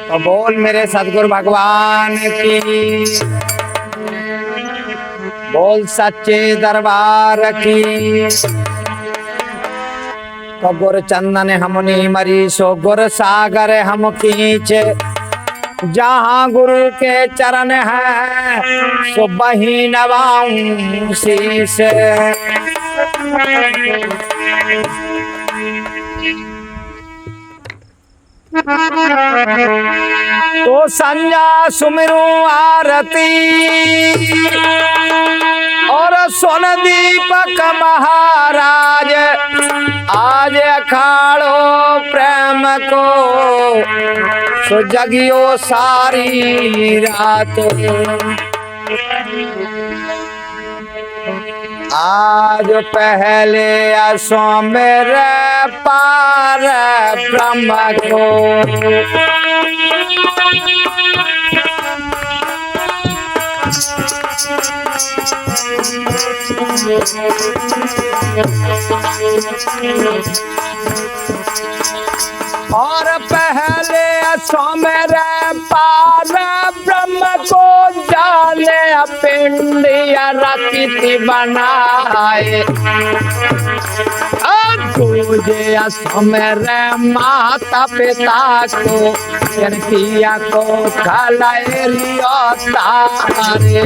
तो बोल मेरे सतगुरु भगवान की, बोल सच्चे दरबार की। तो गुर चंदन हमनी मरी सो गुर सागर हम खींचे, जहाँ गुरु के चरण है सो बही नवाऊं शीश। तो संजा सुमिरू आरती और सोन दीपक महाराज, आज अखाड़ो प्रेम को सो जगियो सारी रात। आज पहले असो मेरे पार ब्रह्म को, और पहले असो मेरे पार ब्रह्म को, जाने पिंडिया रखी बनाए। तुझे असो मेरे माता पिता को, किया को खलाए लियो तारे।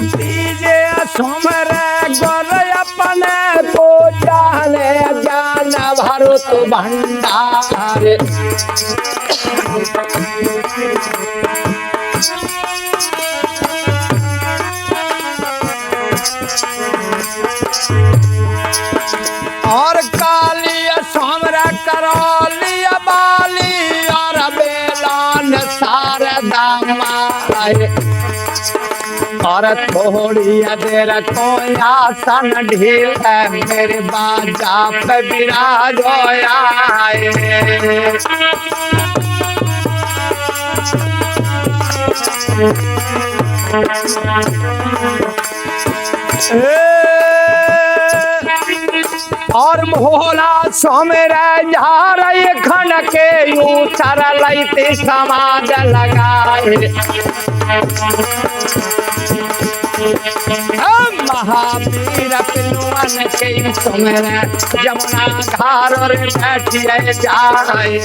तीजे सोमर गोर अपने को जाने ज्ञान भरत भंडार। और काली सोमर करौली बाली और बेलान शारदा माए। और थोड़ी देर को आसन ढील है, मेरे बाजा पे विराज आए। और भोला सोमेरे झार खन के यूं सारा लैते समाज लगाए। महावीर पिलुअन के सोमेरे जमुना धार और बैठिए जाए।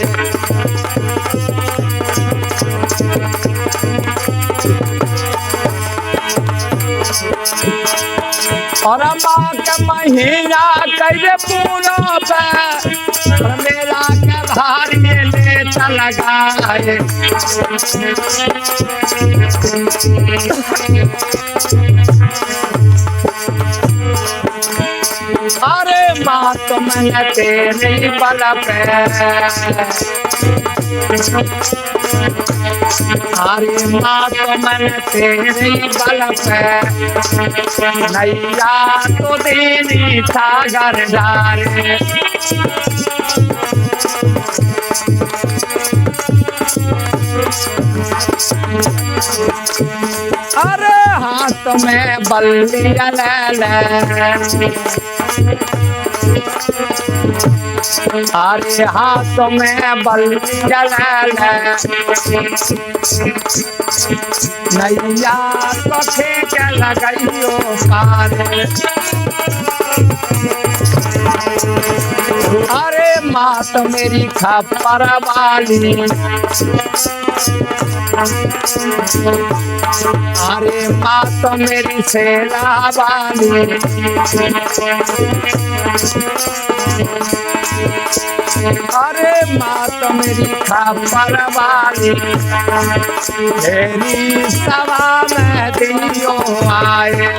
और माँ के महीना कैसे पूरा पे मेला के भारी ले लगाए। अरे माँ तो मैंने तेरे बल पे, अरे माँ तो मैंने तेरे बल पे नैया तो देनी सागर डारे। अरे हाथ में बल्लिया ले, अरे हाथ में बल्लिया ले, नैया तो ठीक लगाइयो पारे। अरे माँ तो मेरी खप्पर वाली, अरे माँ तो मेरी सेला वाली। अरे माँ तो मेरी खप्पर वाली, तेरी सभा में दियो आए।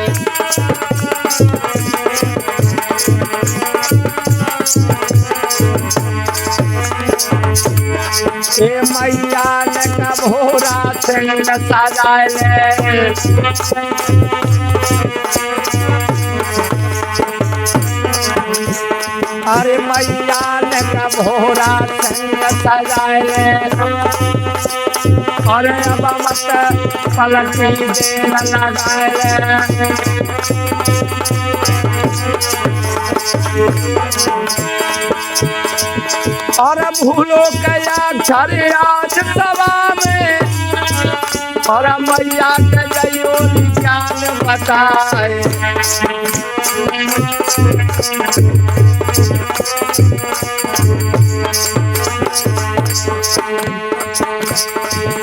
ए मैया ने कभोरा सिंह सजाए ले, अरे मैया ने कभोरा सिंह सजाए ले। अरे अब मत पलक देर लगाए ले। और भूलो कया अक्षर आज सभा में, और मैया के जयो ज्ञान बताए।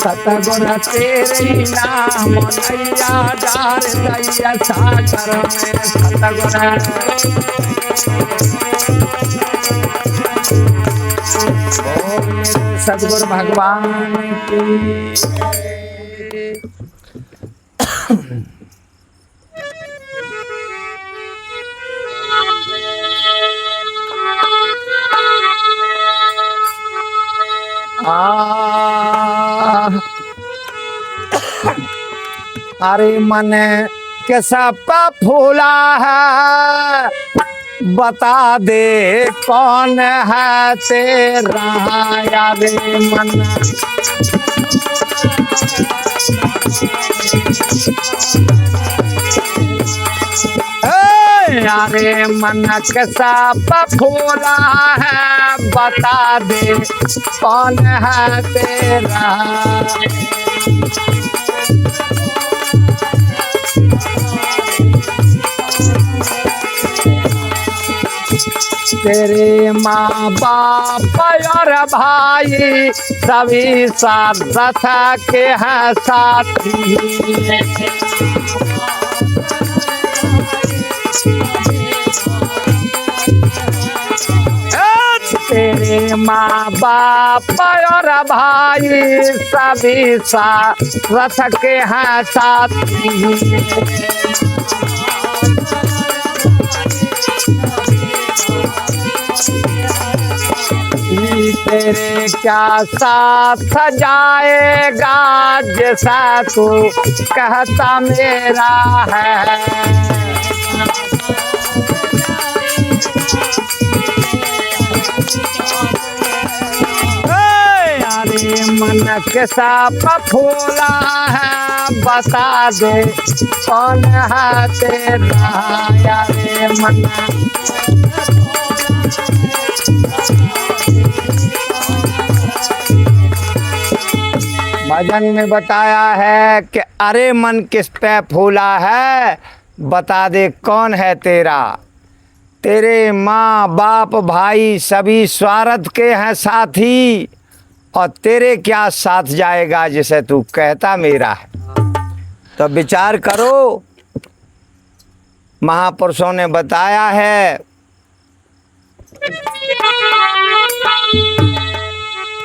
सतगुण तेरे नाम नैया डार दैया सागर में। सतगुण सतगुरु भगवान की। अरे मन कैसा फूला है, बता दे कौन है तेरा यारे मन। यारे मन कैसा फूला है, बता दे कौन है तेरा। तेरे माँ बाप और भाई सभी साथ रथ के हैं साथी। तेरे माँ बाप और भाई सभी साथ रथ के हैं साथी। तेरे क्या साथ जाएगा जैसा तू कहता मेरा है। अरे मन कैसा फूला है, बता दे कौन है तेरा यारे मन। भजन में बताया है कि अरे मन किस पे फूला है, बता दे कौन है तेरा। तेरे माँ बाप भाई सभी स्वार्थ के हैं साथी, और तेरे क्या साथ जाएगा जिसे तू कहता मेरा है। तो विचार करो, महापुरुषों ने बताया है।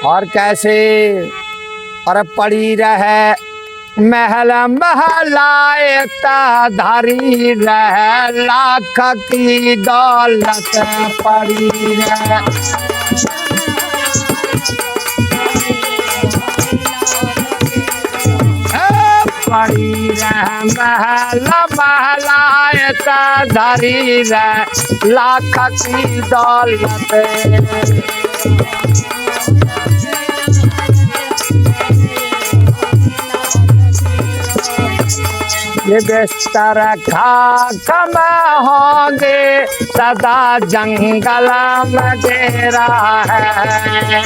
और कैसे, और पड़ी रहे महल महलायता, धारी रहे लाख की दौलत पड़ी रहे। पड़ी रहे महल महलायता, धारी रहे लाख की दौलत। ये बिस्तर खाक में होंगे सदा, जंगल में डेरा है।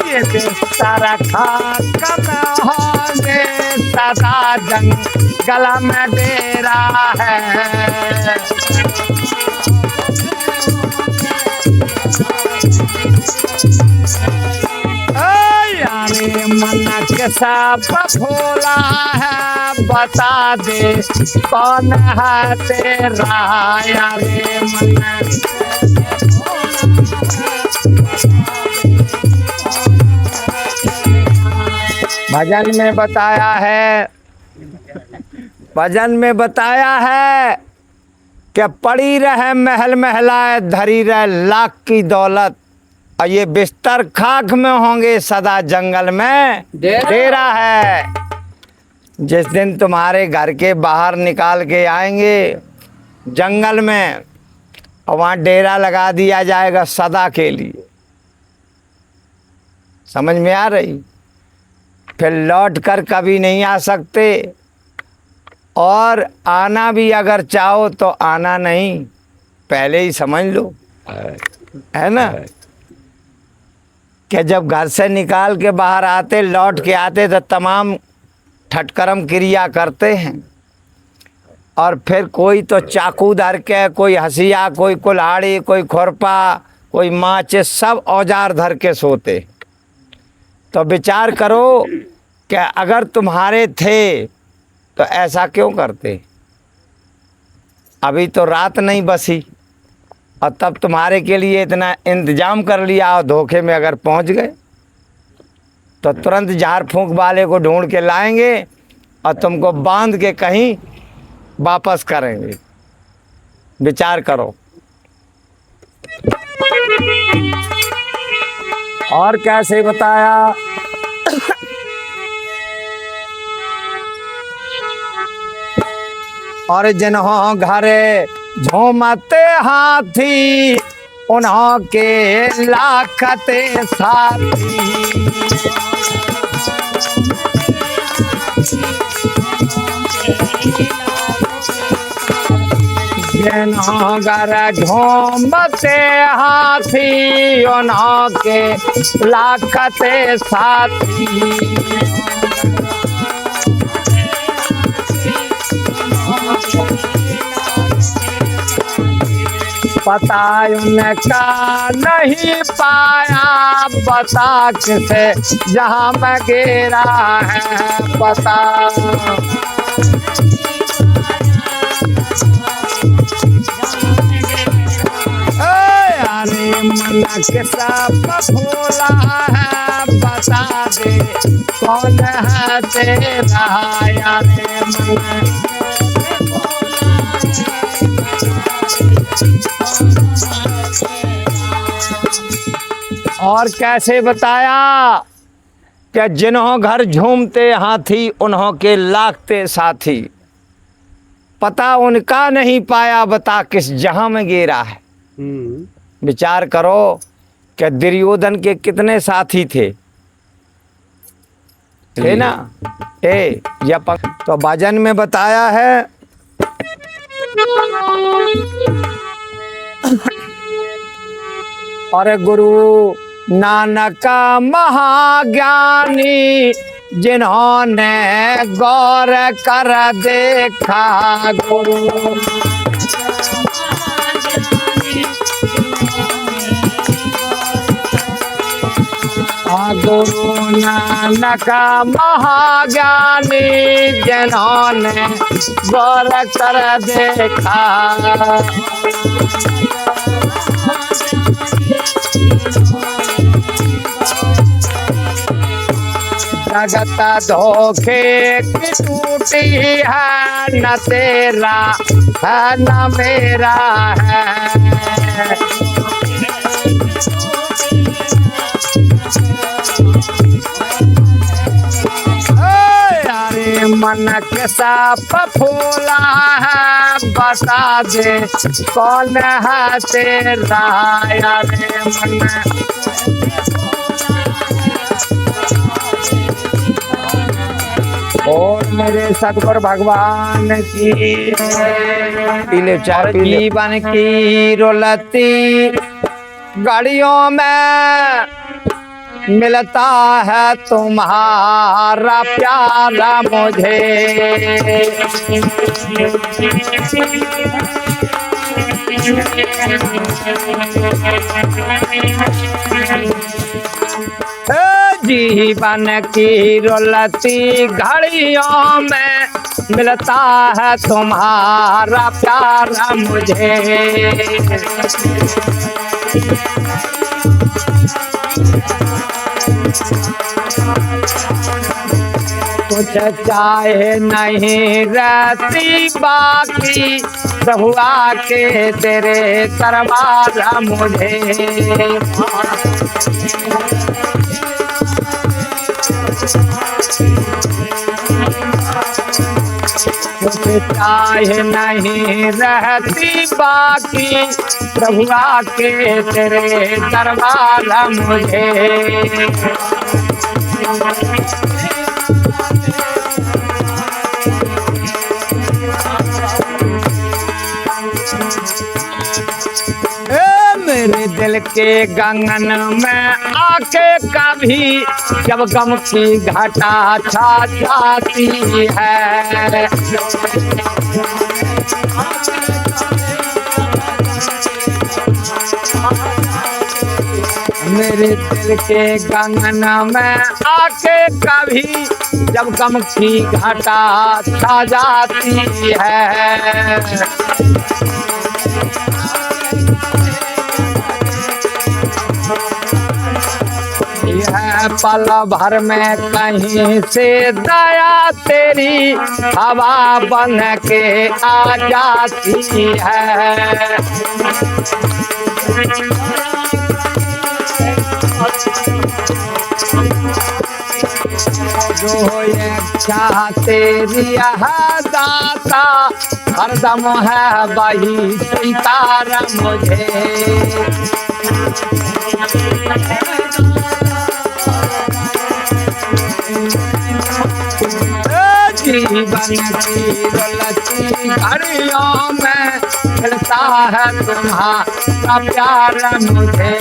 ये बिस्तर खाक में होंगे सदा, जंगल में डेरा है। मन के सब भोला है, बता दे कौन है तेरा। यारे मन भजन में बताया है, भजन में बताया है कि पड़ी रहे महल महलाए, धरी रहे लाख की दौलत, और ये बिस्तर खाक में होंगे सदा, जंगल में डेरा है। जिस दिन तुम्हारे घर के बाहर निकाल के आएंगे जंगल में, और वहाँ डेरा लगा दिया जाएगा सदा के लिए। समझ में आ रही? फिर लौट कर कभी नहीं आ सकते, और आना भी अगर चाहो तो आना नहीं, पहले ही समझ लो, है ना। कि जब घर से निकाल के बाहर आते, लौट के आते तो तमाम ठटकर्म क्रिया करते हैं, और फिर कोई तो चाकू धर के, कोई हसिया, कोई कुल्हाड़ी, कोई खुरपा, कोई माचिस, सब औजार धर के सोते। तो विचार करो कि अगर तुम्हारे थे तो ऐसा क्यों करते। अभी तो रात नहीं बसी, और तब तुम्हारे के लिए इतना इंतजाम कर लिया, और धोखे में अगर पहुंच गए तो तुरंत झाड़ फूंक वाले को ढूंढ के लाएंगे, और तुमको बांध के कहीं वापस करेंगे। विचार करो। और कैसे बताया, और जिन्हों घरे झूमते हाथी, उन्हों के लाखते साथी। जिन्हों घरे झूमते हाथी, उन्हों के लाखते साथी। पता उनका नहीं पाया, बता किसे जहाँ मैं गिरा है पता। अरे मन के सब भोला है, बता दे कौन है तेरा। यारे मन और कैसे बताया कि जिन्हों घर झूमते हाथी, उन्हों के लागते साथी। पता उनका नहीं पाया, बता किस जहां में गिरा है। विचार करो कि दुर्योधन के कितने साथी थे ना। या तो भजन में बताया है और गुरु नानक महाज्ञानी जिन्होंने गौर कर देखा गुरु गुरु नानक महाज्ञानी जिन्होंने गौर कर देखा जगत धोखे की टूटी है न तेरा है न मेरा है मन के साप फूला है बता दे कौन है तेरा यारे मन और मेरे सतगुरु भगवान की पीले चार जीवन की रोलती गाड़ियों में मिलता है तुम्हारा प्यारा मुझे जीवन की रोलती घड़ियों में मिलता है तुम्हारा प्यारा मुझे कुछ चाहे नहीं रहती बाकी हुआ के तेरे दरबार मुझे कुछ चाहे नहीं रहती बाकी प्रभुआ के तेरे दरबार मुझे मेरे दिल के गगन में आके कभी जब गम की घटा छा जाती है मेरे दिल के गगन में आके कभी जब गम की घटा छा जाती है यह पल भर में कहीं से दया तेरी हवा बन के आ जाती है जो इच्छा तेरी है दाता हरदम है वही स्वीकार मुझे जीवन की रोलती घड़ियों में मिलता है तुम्हारा प्यार मुझे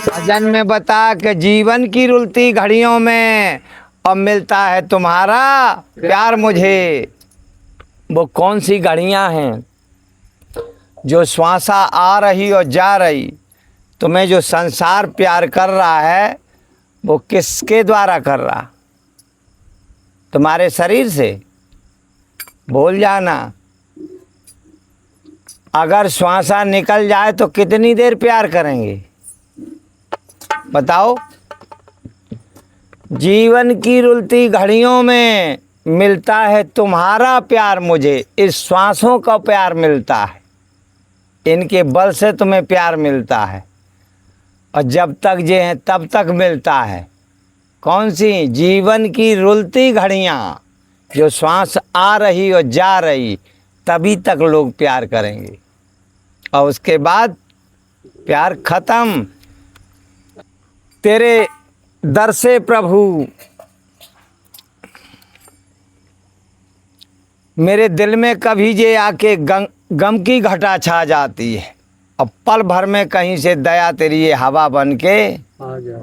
भजन में बता कि जीवन की रुलती घड़ियों में अब मिलता है तुम्हारा प्यार मुझे वो कौन सी घड़ियां हैं जो श्वासा आ रही और जा रही तुम्हें जो संसार प्यार कर रहा है वो किसके द्वारा कर रहा तुम्हारे शरीर से भूल जाना अगर श्वासा निकल जाए तो कितनी देर प्यार करेंगे बताओ जीवन की रुलती घड़ियों में मिलता है तुम्हारा प्यार मुझे इस श्वासों का प्यार मिलता है इनके बल से तुम्हें प्यार मिलता है और जब तक जे हैं तब तक मिलता है कौन सी जीवन की रुलती घड़ियाँ जो श्वास आ रही और जा रही तभी तक लोग प्यार करेंगे और उसके बाद प्यार खत्म। तेरे दर से प्रभु मेरे दिल में कभी जे आके गम की घटा छा जाती है, अब पल भर में कहीं से दया तेरी ये हवा बन के आ जाए।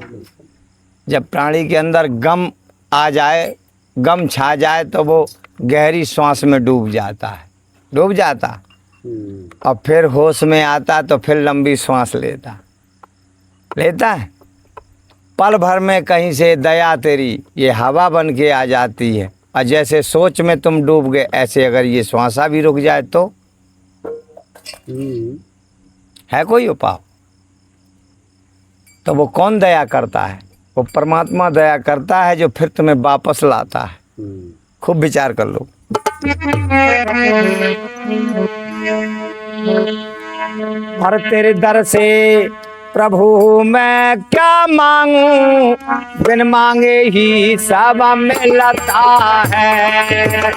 जब प्राणी के अंदर गम आ जाए, गम छा जाए, तो वो गहरी श्वास में डूब जाता है, डूब जाता। और फिर होश में आता तो फिर लंबी श्वास लेता है। पल भर में कहीं से दया तेरी ये हवा बन के आ जाती है, और जैसे सोच में तुम डूब गए, ऐसे अगर ये श्वासा भी रुक जाए तो है कोई उपाय? तो वो कौन दया करता है? वो परमात्मा दया करता है, जो फिर तुम्हें वापस लाता है। खूब विचार कर लो। और तेरे दर से प्रभु मैं क्या मांगू, बिन मांगे ही सब मिलता है।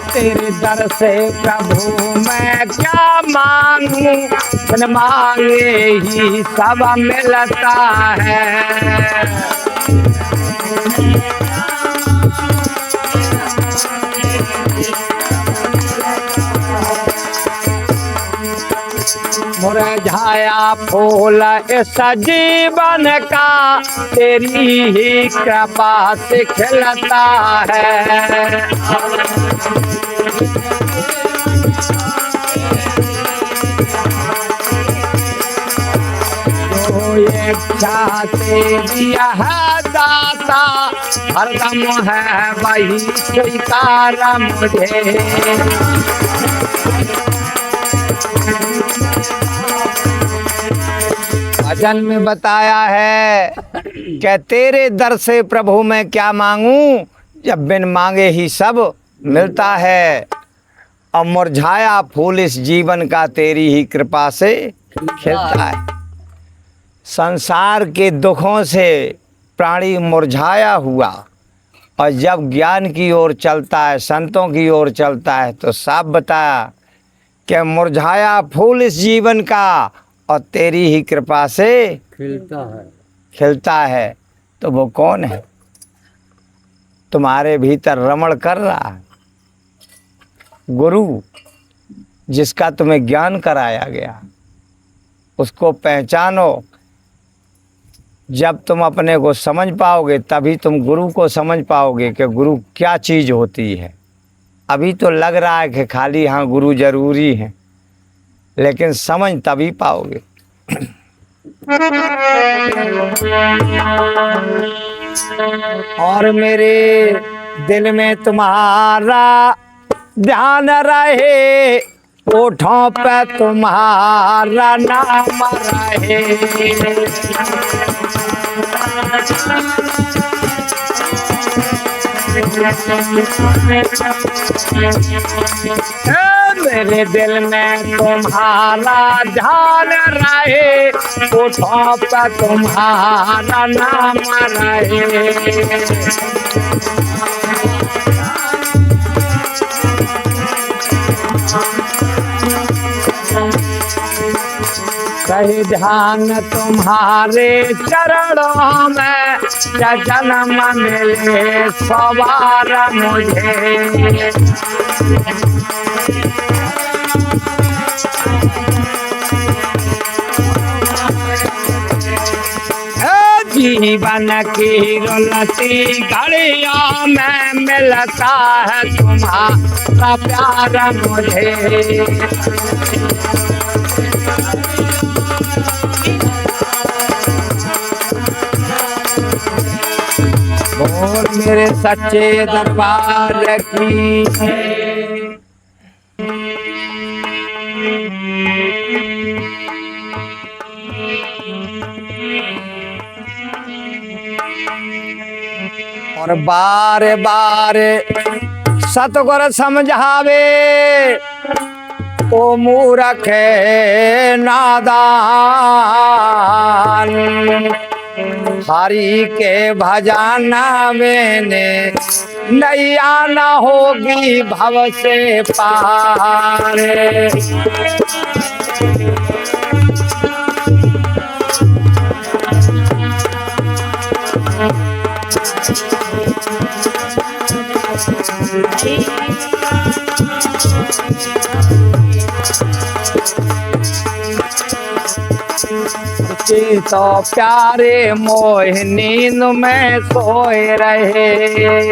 तेरे दर से प्रभु मैं क्या मांगू, बिन मांगे ही सब मिलता है। मुरझाया फूल इस जीवन का, तेरी ही कृपा से खिलता है। जो इच्छा तेरी है दाता, हरदम है वही स्वीकार मुझे। भजन में बताया है कि तेरे दर से प्रभु मैं क्या मांगू, जब बिन मांगे ही सब मिलता है। और मुरझाया फूल इस जीवन का, तेरी ही कृपा से खिलता है। संसार के दुखों से प्राणी मुरझाया हुआ, और जब ज्ञान की ओर चलता है, संतों की ओर चलता है, तो साफ बताया कि मुरझाया फूल इस जीवन का, और तेरी ही कृपा से खिलता है। तो वो कौन है? तुम्हारे भीतर रमण कर रहा है गुरु, जिसका तुम्हें ज्ञान कराया गया। उसको पहचानो। जब तुम अपने को समझ पाओगे, तभी तुम गुरु को समझ पाओगे कि गुरु क्या चीज़ होती है। अभी तो लग रहा है कि खाली हाँ गुरु जरूरी है, लेकिन समझ तभी पाओगे। और मेरे दिल में तुम्हारा ध्यान रहे, ओठों पे तुम्हारा नाम रहे। मेरे दिल में तुम्हारा ध्यान रहे, ओठों पे तुम्हारा नाम रहे। सही ध्यान तुम्हारे चरणों में, जन्म मिले सवार मुझे। जीवन की रुलती घड़ियों में मिलता है तुम्हारा प्यार मुझे। बोल मेरे सच्चे दरबार की। और बार बार सतगुर समझावे, ओ मूर्ख नादान। हरि के भजाना मैंने नैया न होगी भव से पार। तो प्यारे मोह नींद में सोए रहे,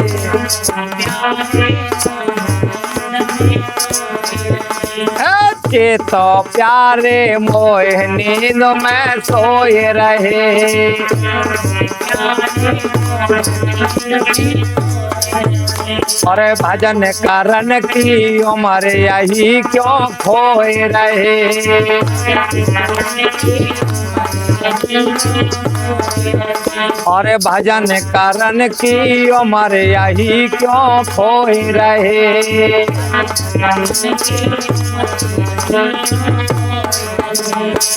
तो प्यारे मोह नींद में सोए रहे। और भजन करन की उम्र यही क्यों खोए रहे। और भजन करन की उम्र यही क्यों खोए रहे।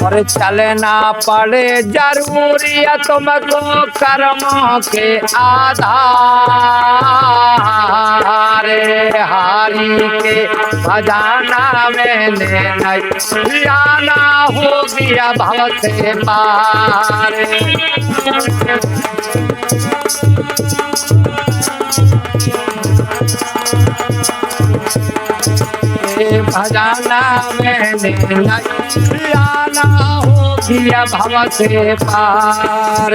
और चलना पड़े जरूरी है तुमको कर्मों के आधार। हरि के भजाना मैंने नहीं आना हो गया भव से पार। भजाना मैंने नहीं आना हो गया भव से पार।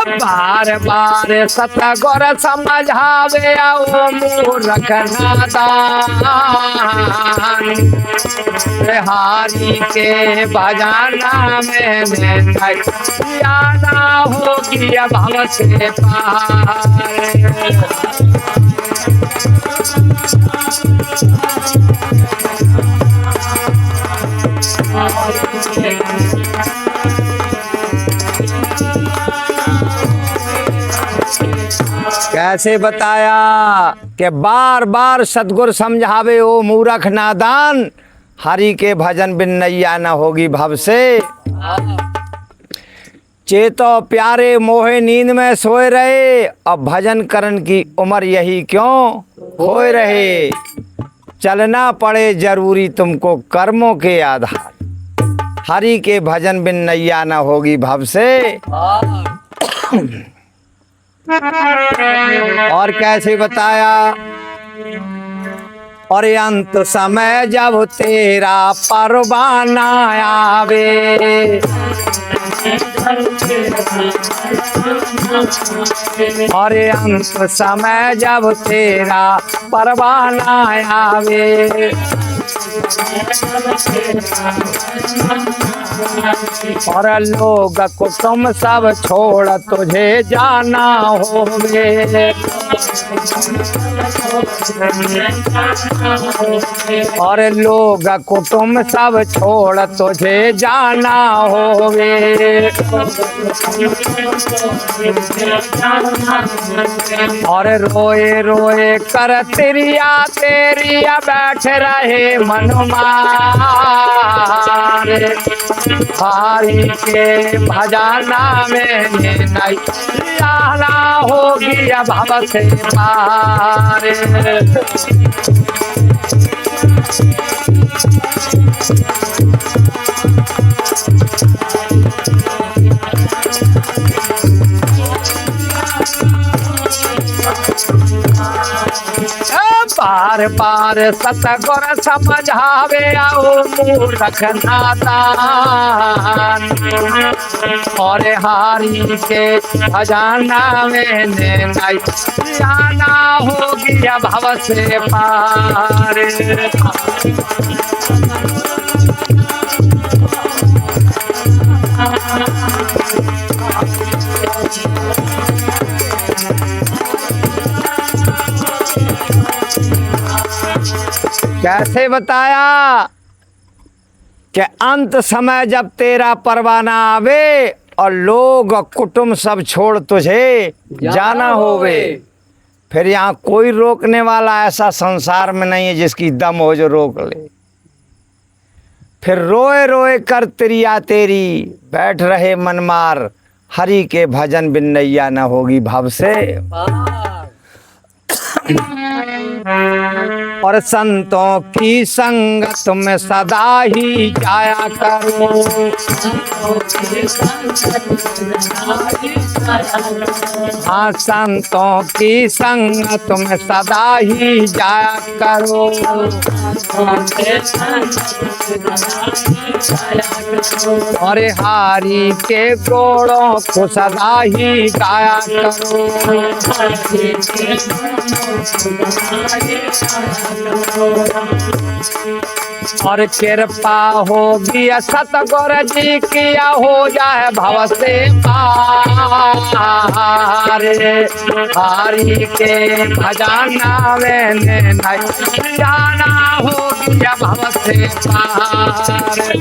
बार बार सतगुर समझावे ओ मूर्ख नादान। हरि के भजाना मैंने नहीं आना हो गया भव से पार। कैसे बताया कि बार बार सतगुरु समझावे ओ मूर्ख नादान। हरि के भजन बिन नैया न होगी भव से। चेतो प्यारे मोहे नींद में सोए रहे, अब भजन करन की उम्र यही क्यों खोए रहे। चलना पड़े जरूरी तुमको कर्मों के आधार। हरि के भजन बिन नैया न होगी भव से। और कैसे बताया। और अंत समय जब तेरा परवाना आवे। और अंत समय जब तेरा परवाना आवे। और लोग कुटुंब सब छोड़ तुझे जाना होवे। और लोग कुटुंब सब छोड़ तुझे जाना होवे। और रोए रोए कर तेरिया बैठ रहे मनुमार। हरि के भजाना मैंने नहीं आना होगी भव से पार। बार बार सतगुर समझावे आओ मूर्ख नादान। और हरि के भजाना मैंने नहीं आना होगी भव से पार। कैसे बताया कि अंत समय जब तेरा परवाना आवे और लोग कुटुंब सब छोड़ तुझे जाना होवे। फिर यहाँ कोई रोकने वाला ऐसा संसार में नहीं है जिसकी दम हो जो रोक ले। फिर रोए रोए कर तिरिया तेरी बैठ रहे मनमार, हरि के भजन बिन नैया न होगी भव से। और संतों की संगत में सदा ही जाया करो, हाँ संतों की संगत में सदा ही जाया करो। और हरि के गुणों को सदा ही गाया करो। और कृपा होगी सतगुर जी की, हो जाए भव से पार। हरि के भजना में नहीं जाना होगी भव से पार।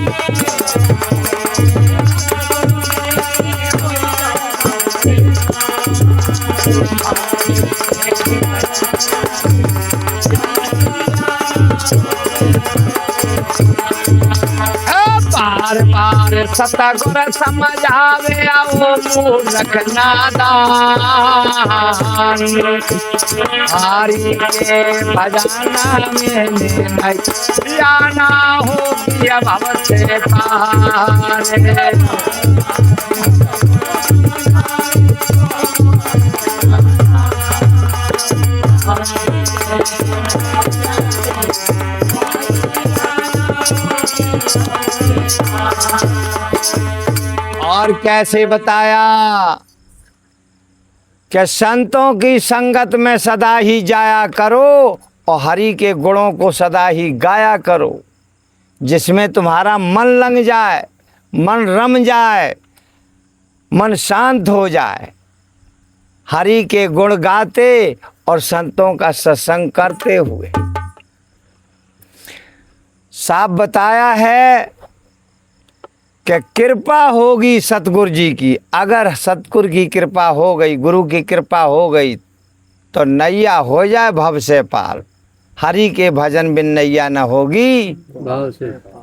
बार बार सतगुर समझावे वो मूर्ख नादान। हरि के भजना में नहीं जाना होगी भव से पार। और कैसे बताया कि संतों की संगत में सदा ही जाया करो और हरि के गुणों को सदा ही गाया करो, जिसमें तुम्हारा मन लग जाए, मन रम जाए, मन शांत हो जाए। हरि के गुण गाते और संतों का सत्संग करते हुए। साफ बताया है कि कृपा होगी सतगुरु जी की। अगर सतगुरु की कृपा हो गई, गुरु की कृपा हो गई तो नैया हो जाए भव से पार। हरि के भजन बिन नैया न होगी भव से पार।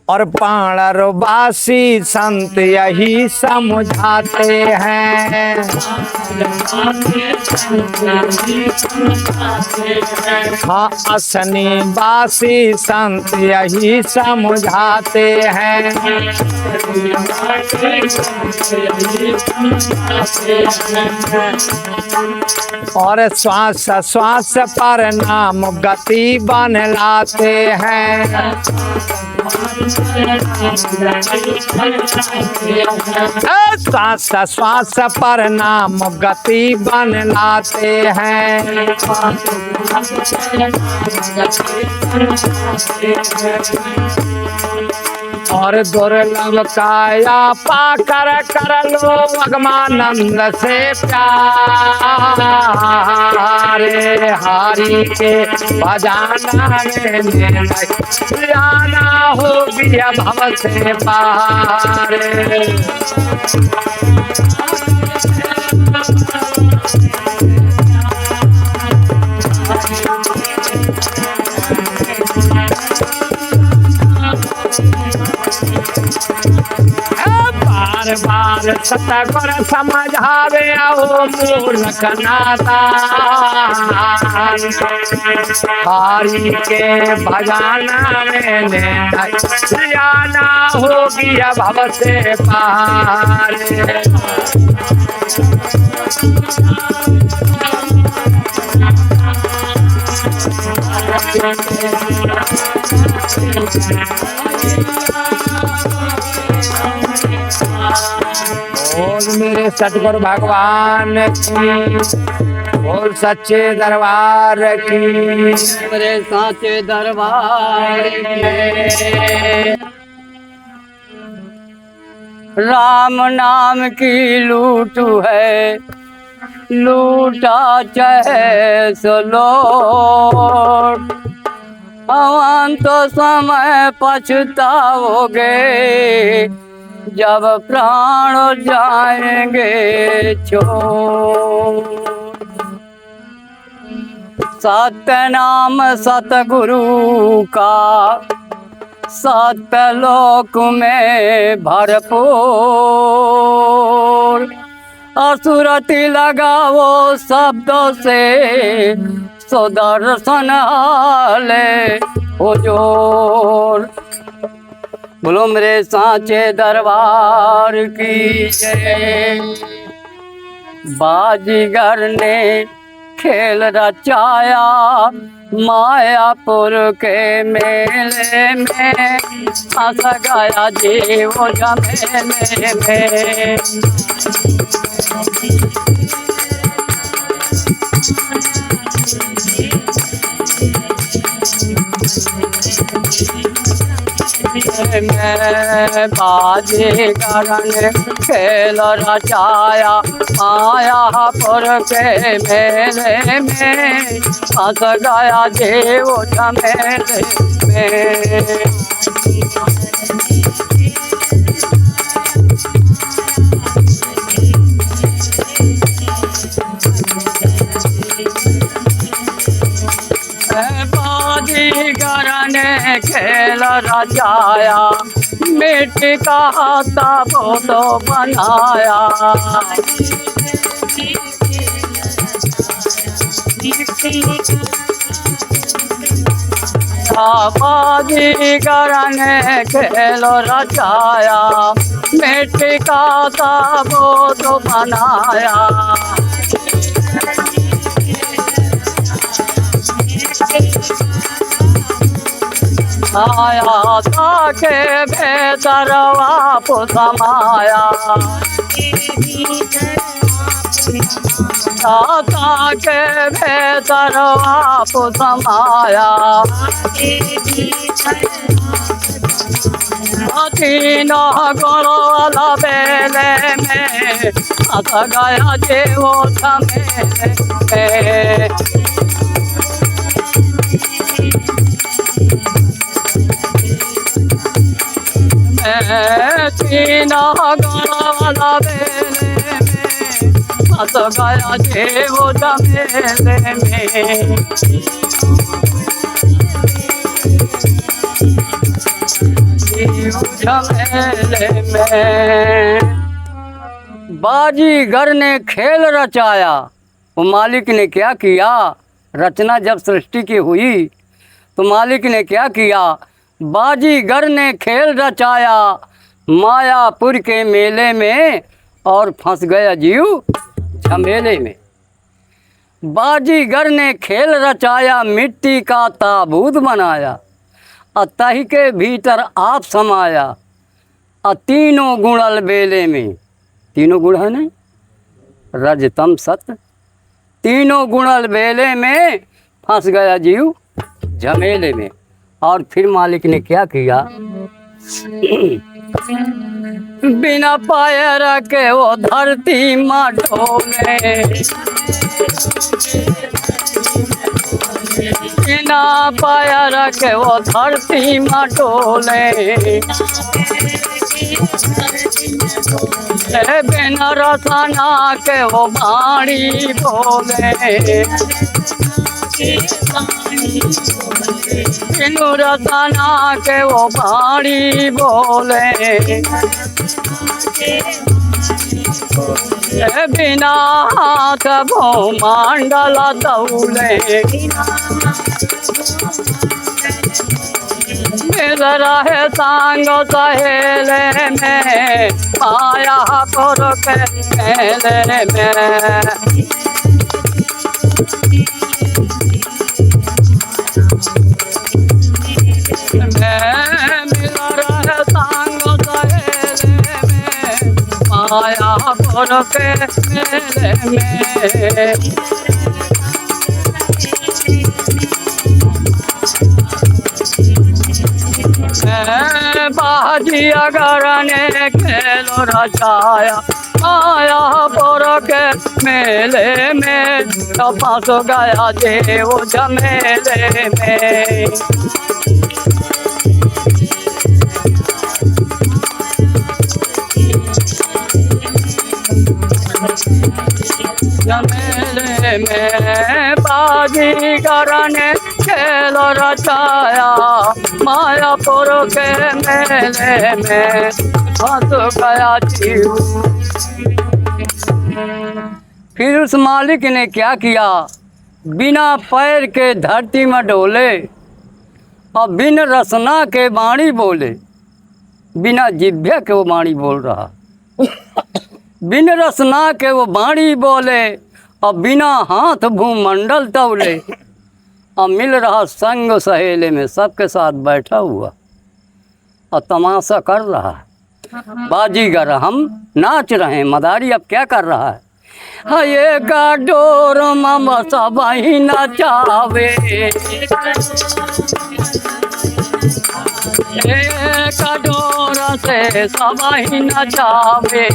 और पाणरवासी संत यही समझाते हैं, हाँ असनी वासी संत यही समझाते हैं। और श्वास श्वास पर नाम गति बन लाते हैं। श्वास श्वास पर नाम गति बन लाते हैं। और दुर्लभ काया पाकर कर लो अगमानंद से प्यार। हरि के भजना में जाना होगी भव से पार। बार बार सतगुर समझावे ओ मूर्ख नादान। हरि के भजना में जाना होगी भव से पार। बोल मेरे सतगुरु भगवान की, बोल सच्चे दरबार की, मेरे साचे दरबार की। राम नाम की लूट है, लूटा चाहे सो लोट। अवन तो समय पछताओगे जब प्राण जाएंगे छोड़। सतनाम सतगुरु का सतलोक में भरपूर। असुरति लगाओ शब्दों से सुदर्शन हाले हुजूर। बोलो मेरे सांचे दरबार की जय। बाजीगर ने खेल रचाया मायापुर के मेले में, फंस गया जीव झमेले में। मैं बाजीगर ने खेल रचाया मायापुर के मेले में, फंस गया जीव झमेले में। बाजीगर ने खेल रचाया मिट्टी का ताबूत बनाया। बाजीगर ने खेल रचाया मिट्टी का ताबूत बनाया। आया ताके भीतर वापस समाया। ताके भीतर वापस समाया। तीनों गुण वाला बेले में फंस गया जीव झमेले में। तीनों गुण वाला बेले में फंस गया जीव झमेले में। जीव झमेले में। बाजीगर ने खेल रचाया। वो मालिक ने क्या किया? रचना जब सृष्टि की हुई तो मालिक ने क्या किया? बाजीगर ने खेल रचाया मायापुर के मेले में और फंस गया जीव झमेले में। बाजीगर ने खेल रचाया मिट्टी का ताबूत बनाया। अतही के भीतर आप समाया। तीनों गुणल बेले में, तीनों गुण है ना, रजतम सत्य, तीनों गुणल बेले में फंस गया जीव झमेले में। और फिर मालिक ने क्या किया? बिना पैर के वो धरती माँ डोले। बिना पैर के वो धरती माँ डोले। बिना रसना के वो बाणी बोले। बिनु रसना के वो बाणी बोले। बिना हाथ भूमंडल दौले। मिल रहे संग सहेले में मायापुर के मेले में। मिल रहे संग सहेले में मायापुर के मेले में। बाजीगर ने खेल रचाया मायापुर के मेले में, तो फंस गया जीव झमेले में। झमेले मेले में बाजीगर ने खेल रचाया, मायापुर के मेले में फंस गया जीव। फिर उस मालिक ने क्या किया, बिना पैर के धरती में डोले और बिन रसना के वाणी बोले, बिना जिभ्या के वो वाणी बोल रहा, बिन रसना के वो वाणी बोले और बिना हाथ भूमंडल तौले, और मिल रहा संग सहेले में, सबके साथ बैठा हुआ और तमाशा कर रहा है। बाजीगर हम नाच रहे हैं, मदारी अब क्या कर रहा है, ये का डोर मम सब ही नचावे, एक डोर से सब ही नचावे,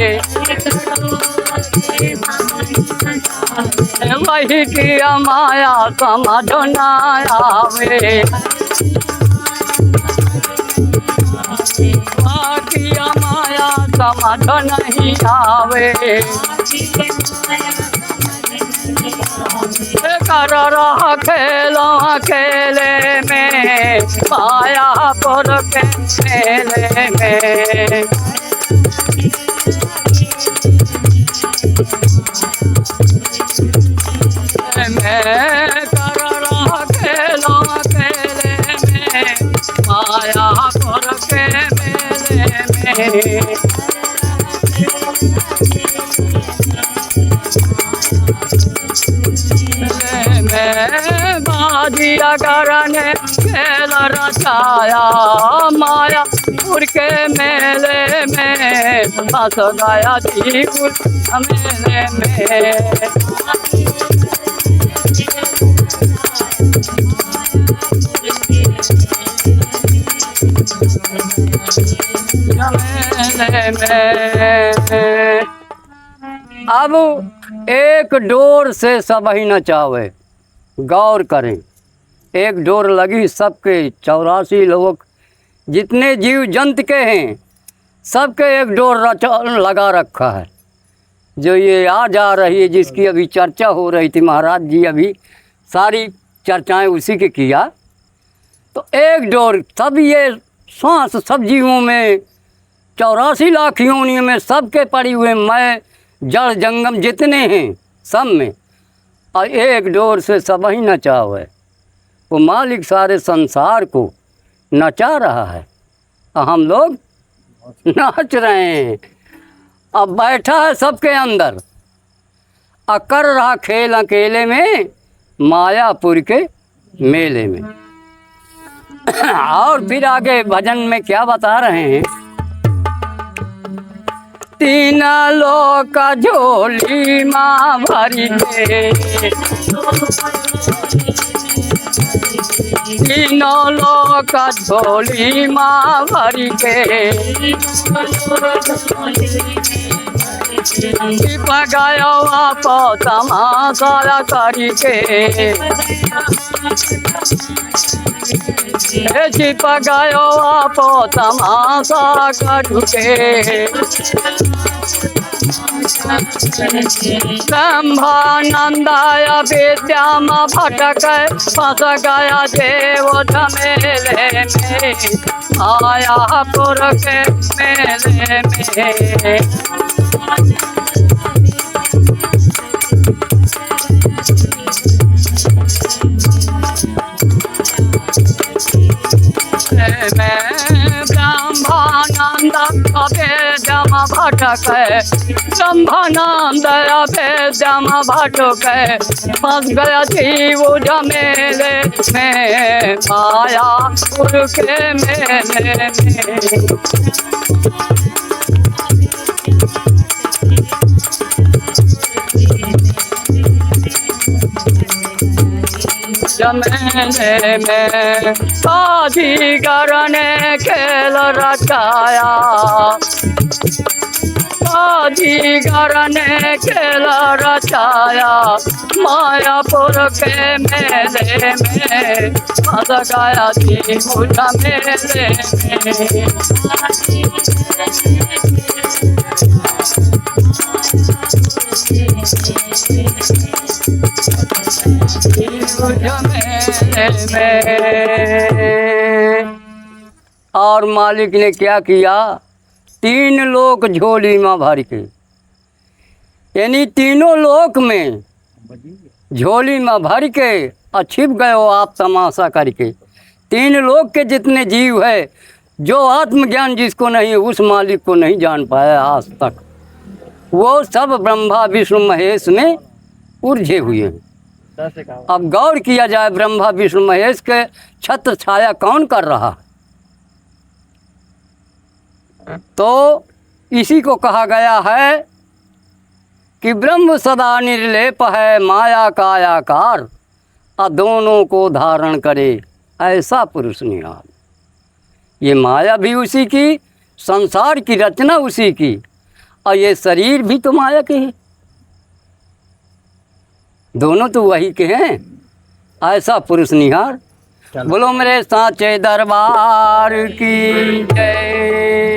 वही किया माया समझ न आवे, किया माया समझ नहीं आवे, कर रहा खेलो अकेले में, मायापुर के मेले में। मैं कर रहा खेलो अकेले में, मायापुर के मेले में। बाजीगर ने खेल रचाया, मायापुर के मेले में फंस गया जीव मेले में। अब एक डोर से सब ही नचावे, गौर करें, एक डोर लगी सबके 84 लोग जितने जीव जंत के हैं, सबके एक डोर लगा रखा है। जो ये आ जा रही है, जिसकी अभी चर्चा हो रही थी, महाराज जी अभी सारी चर्चाएं उसी के किया, तो एक डोर सब ये सांस सब जीवों में 84 लाख योनियों में सबके पड़ी हुए, मैं जड़ जंगम जितने हैं सब में, और एक डोर से सब ही नचावे। वो मालिक सारे संसार को नचा रहा है और हम लोग नाच रहे हैं। अब बैठा है सबके अंदर और कर रहा खेल अकेले में, मायापुर के मेले में। और फिर आगे भजन में क्या बता रहे हैं, तीन लोक झोली माँ भरी के, तीनों लोक झोली माँ भरी के, गयो आप तमाशा करी के, छिप गयो आप तमाशा करके। ब्रह्मानंदाय विद्याम भटक फंस गया देव झमेले में, मायापुर के मेले में। ब्रह्मानंद अभेद्यम भटक, ब्रह्मानंद अभेद्यम भटक फंस गया जीव झमेले में, मायापुर के मेले में। जमेले में बाजीगर ने खेल रचाया, बाजीगर ने खेल रचाया, मायापुर के मेले में फंस गया जीव झमेले में। में। और मालिक ने क्या किया, 3 लोक झोली में भर के, यानी तीनों लोक में झोली में भर के और छिप गए हो आप तमाशा करके। 3 लोक के जितने जीव है, जो आत्मज्ञान जिसको नहीं, उस मालिक को नहीं जान पाया आज तक, वो सब ब्रह्मा विष्णु महेश में उलझे हुए हैं। अब गौर किया जाए, ब्रह्मा विष्णु महेश के छत्र छाया कौन कर रहा, तो इसी को कहा गया है कि ब्रह्म सदा निर्लेप है, माया का आकार और दोनों को धारण करे ऐसा पुरुष निहाल। ये माया भी उसी की, संसार की रचना उसी की, और ये शरीर भी तो माया के हैं, दोनों तो वही के हैं। ऐसा पुरुष निहार। बोलो मेरे साचे दरबार की जय।